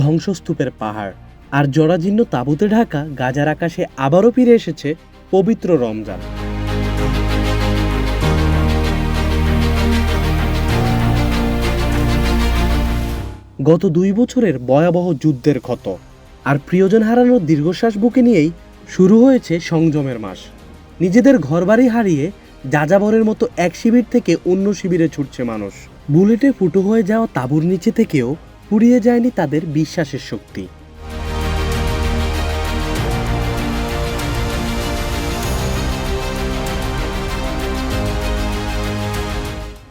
ধ্বংসস্তূপের পাহাড় আর জরাজীর্ণ তাঁবুতে ঢাকা গাজার আকাশে আবারও ফিরে এসেছে পবিত্র রমজান। গত ২ বছরের ভয়াবহ যুদ্ধের ক্ষত আর প্রিয়জন হারানোর দীর্ঘশ্বাস বুকে নিয়েই শুরু হয়েছে সংযমের মাস। নিজেদের ঘরবাড়ি হারিয়ে যাযাবরের মতো এক শিবির থেকে অন্য শিবিরে ছুটছে মানুষ। বুলেটে ফুটো হয়ে যাওয়া তাঁবুর নিচে থেকেও ফুরিয়ে যায়নি তাদের বিশ্বাসের শক্তি।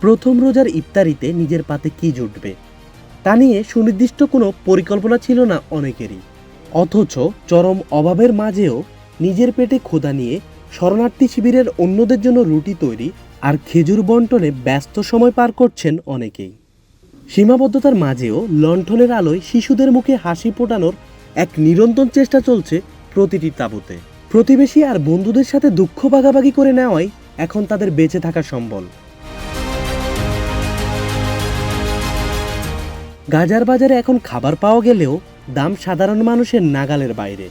প্রথম রোজার ইফতারিতে নিজের পাতে কি জুটবে তা নিয়ে সুনির্দিষ্ট কোনো পরিকল্পনা ছিল না অনেকেরই। অথচ চরম অভাবের মাঝেও নিজের পেটে ক্ষুধা নিয়ে শরণার্থী শিবিরের অন্যদের জন্য রুটি তৈরি আর খেজুর বন্টনে ব্যস্ত সময় পার করছেন অনেকেই। সীমাবদ্ধতার মাঝেও লণ্ঠনের আলোয় শিশুদের মুখে হাসি ফোটানোর এক নিরন্তর চেষ্টা চলছে প্রতিটি তাঁবুতে। প্রতিবেশী আর বন্ধুদের সাথে দুঃখ ভাগাভাগি করে নেওয়াই এখন তাদের বেঁচে থাকা সম্বল। গাজার বাজারে এখন খাবার পাওয়া গেলেও দাম সাধারণ মানুষের নাগালের বাইরে।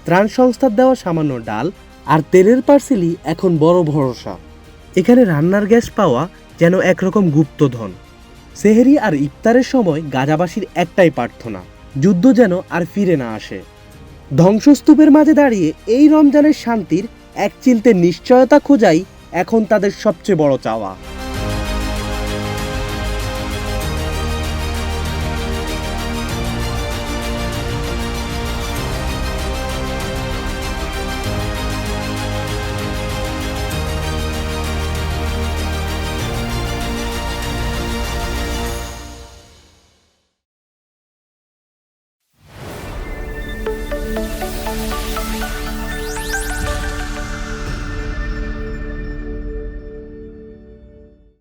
ত্রাণ সংস্থার দেওয়া সামান্য ডাল আর তেলের পার্সেলই এখন বড় ভরসা। এখানে রান্নার গ্যাস পাওয়া যেন একরকম গুপ্তধন। সেহরি আর ইফতারের সময় গাজাবাসীর একটাই প্রার্থনা, যুদ্ধ যেন আর ফিরে না আসে। ধ্বংসস্তূপের মাঝে দাঁড়িয়ে এই রমজানের শান্তির এক চিলতে নিশ্চয়তা খোঁজাই এখন তাদের সবচেয়ে বড় চাওয়া।